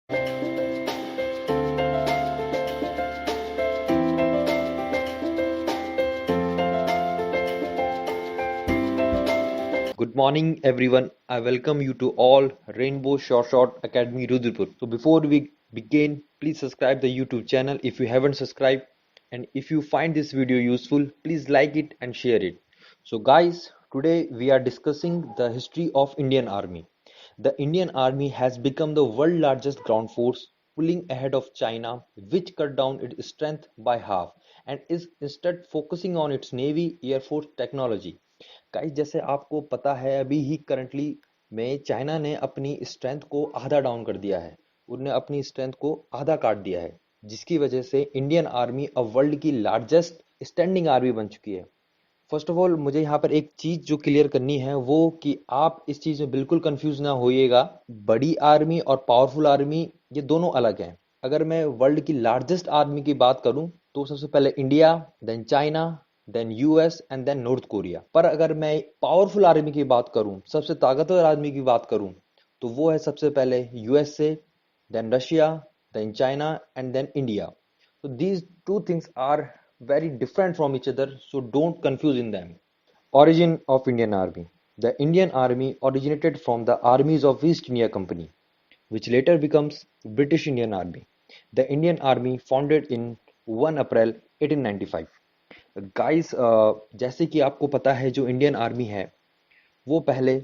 Good morning, everyone. I welcome you to all Rainbow Short Academy Rudrapur. So, before we begin, please subscribe the YouTube channel if you haven't subscribed. And if you find this video useful, please like it and share it. So, guys, today we are discussing the history of Indian Army. The Indian Army has become the world largest ground force, pulling ahead of China, which cut down its strength by half and is instead focusing on its Navy Air Force technology. Guys जैसे आपको पता है अभी ही currently में China ने अपनी strength को आधा डाउन कर दिया है। उन्होंने अपनी स्ट्रेंथ को आधा काट दिया है, जिसकी वजह से इंडियन आर्मी अब वर्ल्ड की लार्जेस्ट स्टैंडिंग आर्मी बन चुकी है। फर्स्ट ऑफ ऑल मुझे यहाँ पर एक चीज जो क्लियर करनी है वो कि आप इस चीज में बिल्कुल कंफ्यूज ना होइएगा। बड़ी आर्मी और पावरफुल आर्मी ये दोनों अलग हैं। अगर मैं वर्ल्ड की लार्जेस्ट आर्मी की बात करूं तो सबसे पहले India, then China, then US and then North Korea. पर अगर मैं पावरफुल आर्मी की बात करूं, सबसे ताकतवर आर्मी की बात करूं, तो वो है सबसे पहले USA, then Russia, then China and then India. So these two things are very different from each other, so don't confuse in them. Origin of Indian Army. The Indian Army originated from the armies of East India Company, which later becomes British Indian Army. The Indian Army founded in 1 April 1895. Guys, जैसे कि आपको पता है जो Indian army है वो पहले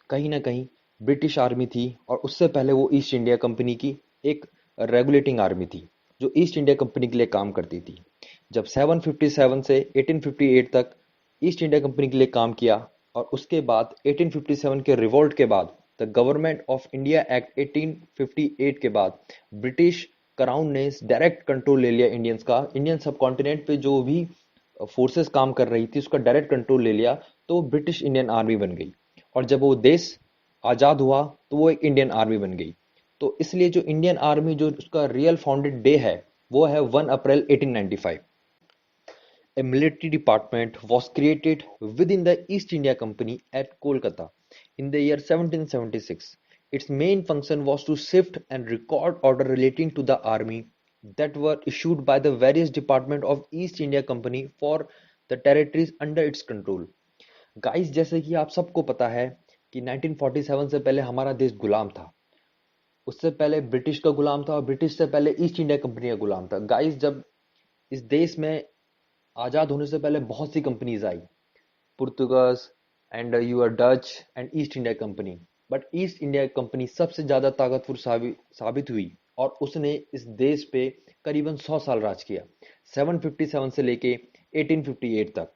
कहीं ना कहीं ब्रिटिश आर्मी थी और उससे पहले वो ईस्ट इंडिया कंपनी की एक रेगुलेटिंग आर्मी थी जो ईस्ट इंडिया कंपनी के लिए काम करती थी। जब 757 से 1858 तक ईस्ट इंडिया कंपनी के लिए काम किया और उसके बाद 1857 के रिवोल्ट के बाद the government of India act 1858 के बाद ब्रिटिश क्राउन ने डायरेक्ट कंट्रोल ले लिया इंडियंस का। इंडियन सब कॉन्टिनेंट पे जो भी फोर्सेस काम कर रही थी उसका डायरेक्ट कंट्रोल ले लिया, तो ब्रिटिश इंडियन आर्मी बन गई। और जब वो देश आजाद हुआ तो वो एक इंडियन आर्मी बन गई। तो इसलिए जो इंडियन आर्मी जो उसका रियल फाउंडेड डे है वो है 1 अप्रैल 1895। A military department was created within the East India Company at Kolkata in the year 1776. Its main function was to sift and record order relating to the army that were issued by the various departments of East India Company for the territories under its control. Guys जैसे कि आप सबको पता है कि 1947 से पहले हमारा देश गुलाम था। उससे पहले ब्रिटिश का गुलाम था और ब्रिटिश से पहले ईस्ट इंडिया कंपनी का गुलाम था। गाइस जब इस देश में आजाद होने से पहले बहुत सी कंपनीज आई, पुर्तगास एंड यूर Dutch and East India Company. But East India Company सबसे ज्यादा ताकतवर साबित हुई और उसने इस देश पे करीबन 100 साल राज किया, 757 से लेके 1858 तक।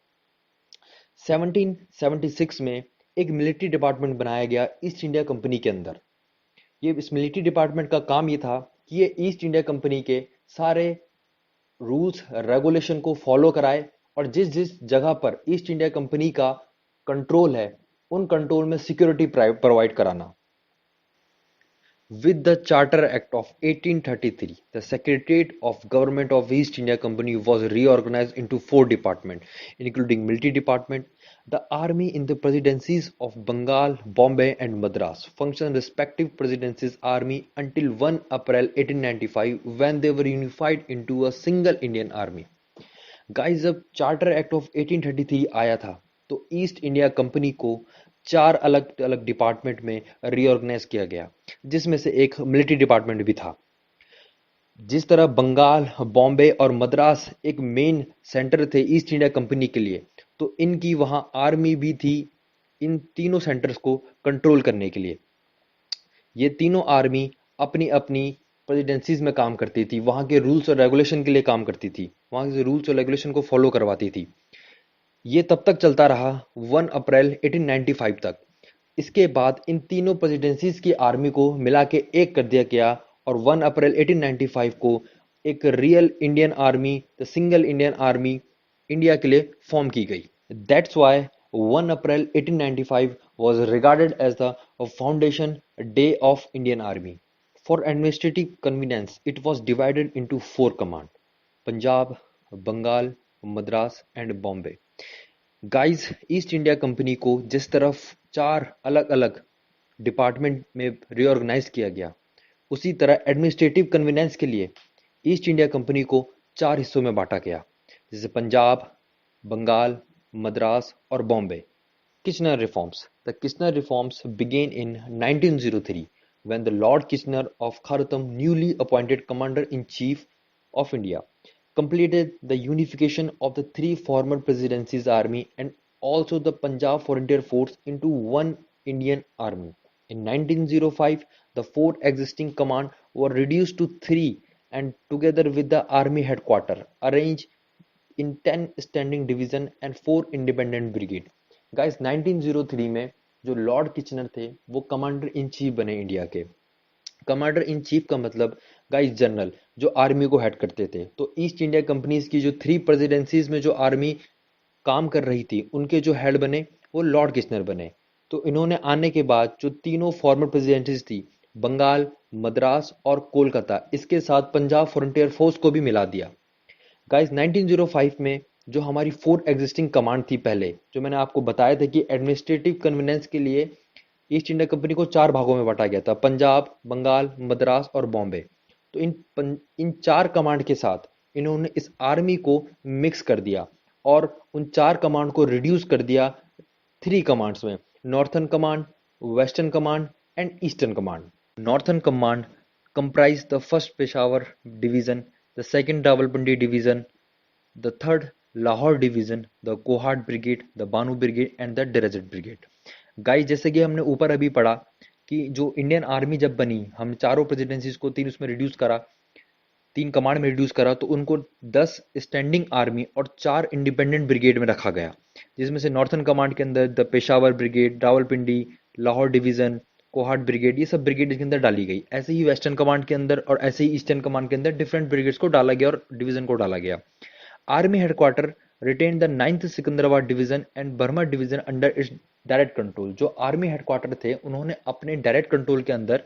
1776 में एक मिलिट्री डिपार्टमेंट बनाया गया ईस्ट इंडिया कंपनी के अंदर। ये इस मिलिट्री डिपार्टमेंट का काम ये था कि ये ईस्ट इंडिया कंपनी के सारे रूल्स रेगुलेशन को फॉलो कराए और जिस जिस जगह पर ईस्ट इंडिया कंपनी का कंट्रोल है उन कंट्रोल में सिक्योरिटी प्रोवाइड कराना। With the Charter Act of 1833, the Secretariat of Government of East India Company was reorganized into 4 departments, including Military Department. The army in the presidencies of Bengal, Bombay and Madras functioned respective presidencies army until 1 April 1895 when they were unified into a single Indian army. Guys जब charter act of 1833 आया था तो east India company को 4 अलग अलग department में reorganise किया गया, जिसमें से एक मिलिट्री डिपार्टमेंट भी था। जिस तरह बंगाल, बॉम्बे और मद्रास एक मेन सेंटर थे ईस्ट इंडिया कंपनी के लिए, तो इनकी वहां आर्मी भी थी इन तीनों सेंटर्स को कंट्रोल करने के लिए। ये तीनों आर्मी अपनी अपनी प्रेसिडेंसीज में काम करती थी, वहां के रूल्स और रेगुलेशन के लिए काम करती थी, वहां के रूल्स और रेगुलेशन को फॉलो करवाती थी। ये तब तक चलता रहा 1 अप्रैल 1895 तक। इसके बाद इन तीनों प्रेसिडेंसीज की आर्मी को मिला के एक कर दिया गया और 1 अप्रैल 1895 को एक real Indian army, the single Indian army India के लिए फॉर्म की गई। That's why 1 April 1895 was regarded as the foundation day of Indian Army. For administrative convenience, it was divided into 4 commands: Punjab, Bengal, Madras and Bombay. Guys east India company को जिस तरफ 4 अलग अलग department में रिऑर्गेनाइज किया गया, उसी तरह एडमिनिस्ट्रेटिव कन्वीनियंस के लिए ईस्ट इंडिया कंपनी को 4 हिस्सों में बांटा गया, जैसे पंजाब, बंगाल, मद्रास और Bombay. Kitchener reforms. The Kitchener reforms began in 1903 when the Lord Kitchener of Khartoum, newly appointed Commander-in-Chief of India, completed the unification of the three former presidencies' army and also the Punjab Frontier Force into one Indian army. In 1905, the four existing commands were reduced to three and together with the army headquarters arranged in 10 standing division and 4 independent brigade. Guys 1903 में जो Lord Kitchener थे वो commander in chief बने India के। Commander in chief का मतलब guys general, जो army को हेड करते थे। तो ईस्ट इंडिया कंपनीज की जो 3 प्रेसिडेंसीज में जो आर्मी काम कर रही थी उनके जो हेड बने वो लॉर्ड किचनर बने। तो इन्होंने आने के बाद जो तीनों फॉर्मर प्रेसिडेंसीज थी, बंगाल, मद्रास और कोलकाता, इसके साथ पंजाब फ्रंटियर फोर्स को भी मिला दिया। गाइस 1905 में जो हमारी 4 एग्जिस्टिंग कमांड थी पहले, जो मैंने आपको बताया था कि एडमिनिस्ट्रेटिव कन्वीनियंस के लिए ईस्ट इंडिया कंपनी को 4 भागों में बांटा गया था, पंजाब, बंगाल, मद्रास और बॉम्बे। तो इन 4 कमांड के साथ इन्होंने इस आर्मी को मिक्स कर दिया और उन 4 कमांड को रिड्यूस कर दिया 3 कमांड्स में, northern command, western command and eastern command. Northern command comprised the 1st Peshawar Division, the 2nd Rawalpindi Division, the 3rd Lahore Division, the Kohat Brigade, the Banu Brigade and the Desert Brigade। Guys जैसे कि हमने ऊपर अभी पढ़ा कि जो Indian army जब बनी, हम चारों प्रेसिडेंसीज को 3 उसमें रिड्यूस करा, 3 कमांड में रिड्यूस करा, तो उनको 10 स्टैंडिंग आर्मी और 4 इंडिपेंडेंट ब्रिगेड में रखा गया, जिसमें से नॉर्थर्न कमांड के अंदर the Peshawar brigade, Rawalpindi, Lahore division, Kohat brigade, ये सब ब्रिगेड इसके अंदर डाली गई। ऐसे ही वेस्टर्न कमांड के अंदर और ऐसे ही ईस्टर्न कमांड के अंदर डिफरेंट ब्रिगेड्स को डाला गया और डिवीजन को डाला गया। Army headquarter retain the 9th Secunderabad division and Burma division under its direct control. जो आर्मी हेडक्वार्टर थे उन्होंने अपने डायरेक्ट कंट्रोल के अंदर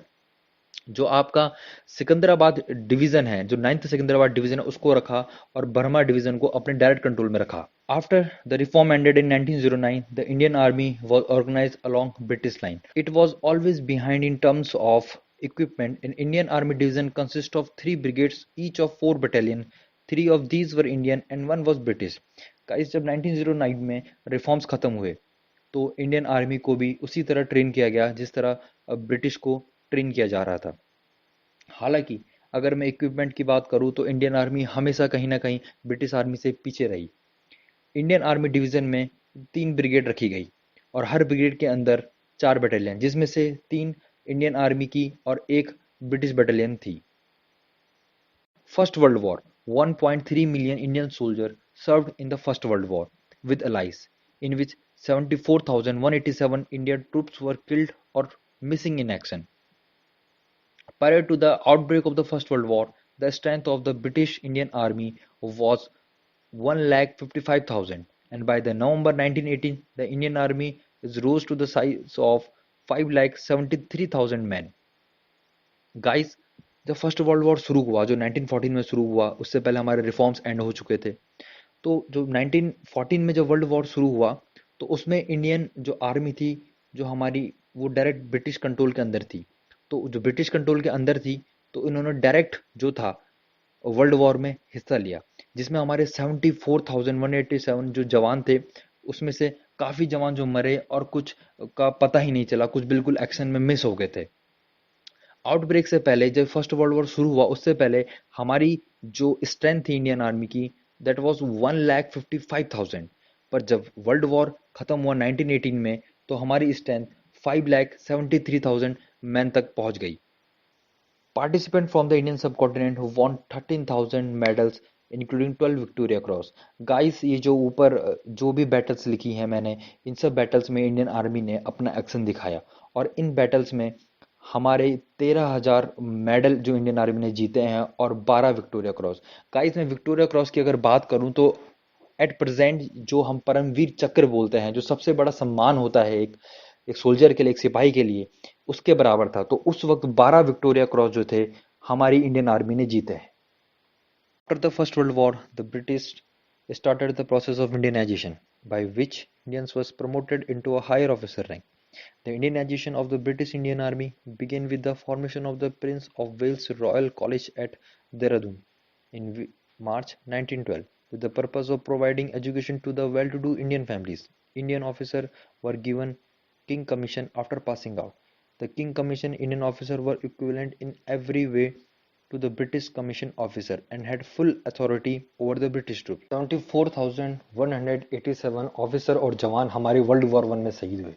जो आपका सिकंदराबाद डिवीजन है, जो 9th सिकंदराबाद डिवीजन है, उसको रखा और बर्मा डिवीजन को अपने डायरेक्ट कंट्रोल में रखा। After the reform ended in 1909, the Indian Army was organized along British line. It was always behind in terms of equipment. An Indian Army division consists of 3 brigades, each of 4 battalion. 3 of these were Indian and 1 was British. Guys, जब 1909 में reforms खत्म हुए तो Indian army को भी उसी तरह train किया गया जिस तरह ब्रिटिश को ट्रेन किया जा रहा था। हालांकि अगर मैं इक्विपमेंट की बात करूं तो इंडियन आर्मी हमेशा कहीं ना कहीं ब्रिटिश आर्मी से पीछे रही। इंडियन आर्मी डिवीजन में 3 ब्रिगेड रखी गई और हर ब्रिगेड के अंदर 4 बटालियन, जिसमें से 3 इंडियन आर्मी की और 1 ब्रिटिश बटालियन थी। First world war 1.3 million Indian soldiers served in the First World War with allies, in which 74,187 Indian troops were killed or missing in action. Prior to the outbreak of the First World War, the strength of the British Indian Army was 1,55,000, and by the November 1918, the Indian Army is rose to the size of 5,73,000 men. Guys, जब first world war शुरू हुआ, जो 1914 में शुरू हुआ, उससे पहले हमारे रिफॉर्म्स एंड हो चुके थे। तो जो 1914 में जब वर्ल्ड वॉर शुरू हुआ तो उसमें इंडियन जो आर्मी थी, जो हमारी, वो डायरेक्ट ब्रिटिश कंट्रोल के अंदर थी। तो जो ब्रिटिश कंट्रोल के अंदर थी तो इन्होंने डायरेक्ट जो था वर्ल्ड वॉर में हिस्सा लिया, जिसमें हमारे 74,187 जो जवान थे, उसमें से काफ़ी जवान जो मरे और कुछ का पता ही नहीं चला, कुछ बिल्कुल एक्शन में मिस हो गए थे। आउटब्रेक से पहले, जब फर्स्ट वर्ल्ड वॉर शुरू हुआ उससे पहले हमारी जो स्ट्रेंथ थी इंडियन आर्मी की, दैट वाज 1,55,000, पर जब वर्ल्ड वॉर खत्म हुआ 1918 में तो हमारी स्ट्रेंथ 5,73,000 मैन तक पहुंच गई। पार्टिसिपेंट फ्रॉम द इंडियन सब continent who won 13,000 medals including 12 Victoria cross. Guys, ये जो ऊपर जो भी बैटल्स लिखी हैं मैंने, इन सब बैटल्स में इंडियन आर्मी ने अपना एक्शन दिखाया और इन बैटल्स में हमारे 13,000 मेडल जो इंडियन आर्मी ने जीते हैं और 12 विक्टोरिया क्रॉस। गाइस, मैं विक्टोरिया क्रॉस की अगर बात करूं तो एट प्रेजेंट जो हम परमवीर चक्र बोलते हैं, जो सबसे बड़ा सम्मान होता है एक सोल्जर के लिए, एक सिपाही के लिए, उसके बराबर था। तो उस वक्त 12 विक्टोरिया क्रॉस जो थे हमारी इंडियन आर्मी ने जीते हैं। After the first world war the British started the process of Indianization, by which Indians was promoted into a higher officer rank. The Indianization of the British Indian Army began with the formation of the Prince of Wales Royal College at Dehradun in March 1912 with the purpose of providing education to the well-to-do Indian families. Indian officers were given King Commission after passing out. The King Commission Indian officers were equivalent in every way to the British Commission officer and had full authority over the British troops. 74,187 officer और जवान हमारे world war one में शहीद हुए,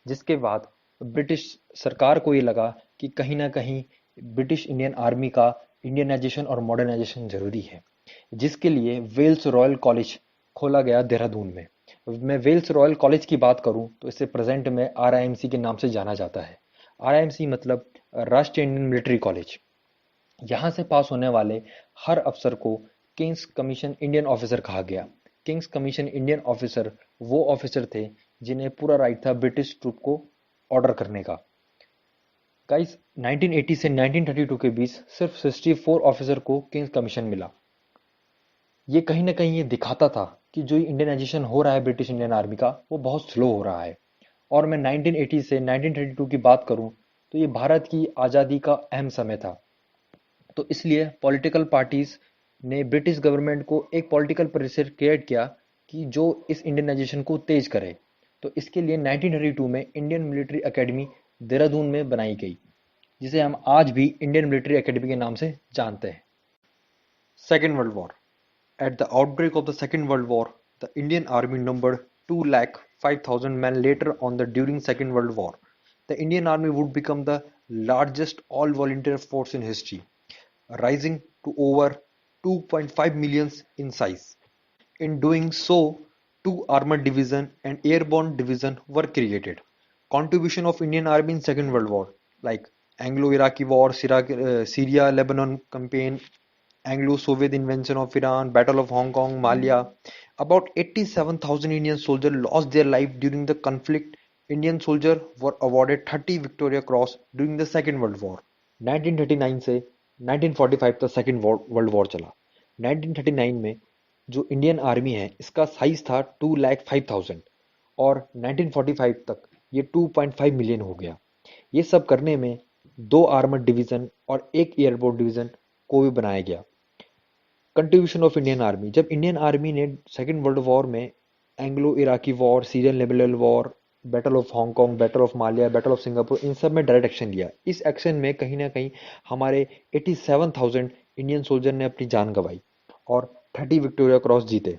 जिसके बाद British सरकार को ये लगा कि कहीं ना कहीं ब्रिटिश इंडियन आर्मी का इंडियनाइजेशन और मॉडर्नाइजेशन जरूरी है, जिसके लिए वेल्स रॉयल कॉलेज खोला गया देहरादून में। मैं वेल्स रॉयल कॉलेज की बात करूं तो इसे प्रेजेंट में RIMC के नाम से जाना जाता है। RIMC मतलब राष्ट्रीय इंडियन मिलिट्री कॉलेज। यहाँ से पास होने वाले हर अफसर को किंग्स कमीशन इंडियन ऑफिसर कहा गया। किंग्स कमीशन इंडियन ऑफिसर वो ऑफिसर थे जिन्हें पूरा राइट था ब्रिटिश ट्रूप को ऑर्डर करने का। गाइस 1980 से 1932 के बीच सिर्फ 64 ऑफिसर को किंग्स कमीशन मिला। ये कहीं ना कहीं ये दिखाता था कि जो इंडियनाइजेशन हो रहा है ब्रिटिश इंडियन आर्मी का वो बहुत स्लो हो रहा है। और मैं 1980 से 1932 की बात करूं तो ये भारत की आज़ादी का अहम समय था, तो इसलिए पॉलिटिकल पार्टीज ने ब्रिटिश गवर्नमेंट को एक पॉलिटिकल प्रेशर क्रिएट किया कि जो इस इंडियनाइजेशन को तेज करे। तो इसके लिए 1932 में इंडियन मिलिट्री एकेडमी देहरादून में बनाई गई, जिसे हम आज भी इंडियन मिलिट्री एकेडमी के नाम से जानते हैं। Second world war. At the outbreak of the Second World War, the Indian Army numbered 205,000 men. Later on, during Second World War, the Indian Army would become the largest all-volunteer force in history, rising to over 2.5 million in size. In doing so, 2 armored division and airborne division were created. Contribution of Indian Army in Second World War, like Anglo-Iraqi War, Syria-Lebanon campaign, Anglo-Soviet invasion of Iran, Battle of Hong Kong, Malia. About 87,000 Indian soldiers lost their life during the conflict. Indian soldiers were awarded 30 Victoria Cross during the Second World War. 1939 से 1945 तक second world war चला। 1939 में जो Indian army है इसका size था 205,000 और 1945 तक ये 2.5 मिलियन हो गया। ये सब करने में 2 आर्मर्ड डिवीजन और 1 एयरबोर्ड डिवीजन को भी बनाया गया। Contribution of Indian army. जब इंडियन आर्मी ने सेकेंड वर्ल्ड वॉर में Anglo Iraqi war, Syrian Lebanon war, battle of Hong Kong, battle of Malaya, battle of Singapore, इन सब में डायरेक्ट एक्शन लिया। इस एक्शन में कहीं ना कहीं हमारे 87,000 इंडियन सोल्जर ने अपनी जान गंवाई और 30 विक्टोरिया क्रॉस जीते।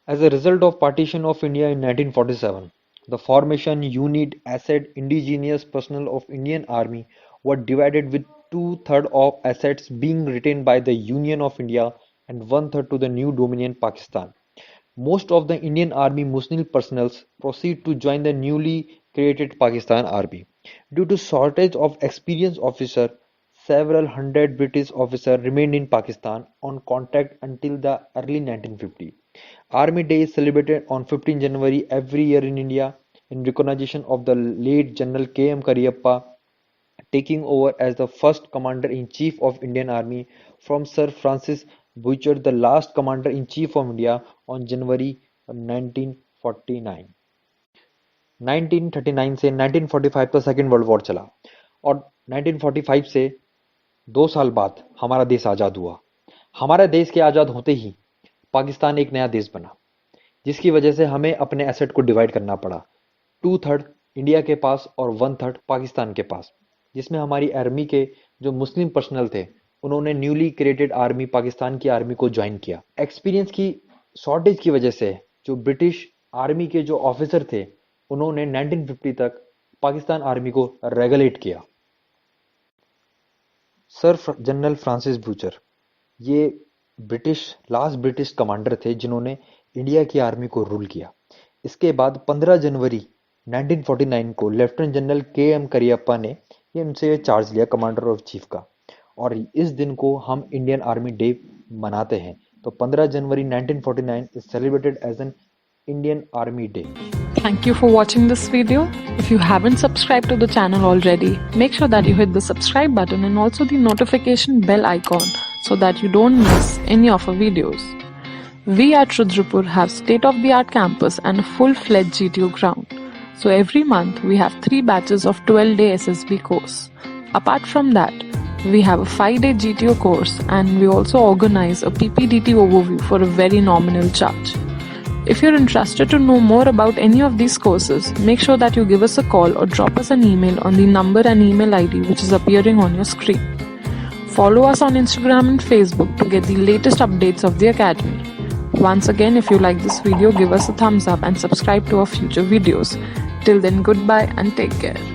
As a result of partition of India in 1947, the formation, unit, asset, indigenous personnel of Indian army were divided with 2/3 of assets being retained by the Union of India and 1/3 to the new Dominion Pakistan. Most of the Indian Army Muslim personnel proceed to join the newly created Pakistan Army. Due to shortage of experienced officers, several hundred British officers remained in Pakistan on contract until the early 1950. Army Day is celebrated on 15 January every year in India in recognition of the late General K.M. Kariyappa taking over as the first Commander-in-Chief of Indian Army from Sir Francis Boucher, the last Commander-in-Chief of India, on January 1949. 1939 से 1945 तक second world war चला और 1945 से 2 साल बाद हमारा देश आज़ाद हुआ। हमारे देश के आज़ाद होते ही पाकिस्तान एक नया देश बना, जिसकी वजह से हमें अपने एसेट को डिवाइड करना पड़ा। 2/3 इंडिया के पास और 1/3 पाकिस्तान के पास, जिसमें हमारी आर्मी के जो मुस्लिम पर्सनल थे उन्होंने न्यूली क्रिएटेड आर्मी पाकिस्तान की आर्मी को ज्वाइन किया। एक्सपीरियंस की शॉर्टेज की वजह से जो ब्रिटिश आर्मी के जो ऑफिसर थे उन्होंने 1950 तक पाकिस्तान आर्मी को रेगुलेट किया। सर जनरल फ्रांसिस बूचर ये लास्ट ब्रिटिश कमांडर थे जिन्होंने इंडिया की आर्मी को रूल किया। इसके बाद 15 जनवरी 1949 को लेफ्टिनेंट जनरल K.M. करियप्पा ने उनसे चार्ज लिया कमांडर ऑफ चीफ का, और इस दिन को हम इंडियन आर्मी डे मनाते हैं। तो 15 जनवरी 1949 is celebrated as an Indian Army Day. Thank you for watching this video. If you haven't subscribed to the channel already, make sure that you hit the subscribe button and also the notification bell icon so that you don't miss any of our videos. We at Rudrapur have state-of-the-art campus and a full-fledged GTO ground. So every month we have 3 batches of 12-day SSB course. Apart from that, we have a 5-day GTO course and we also organize a PPDT overview for a very nominal charge. If you're interested to know more about any of these courses, make sure that you give us a call or drop us an email on the number and email ID which is appearing on your screen. Follow us on Instagram and Facebook to get the latest updates of the Academy. Once again, if you like this video, give us a thumbs up and subscribe to our future videos. Till then, goodbye and take care.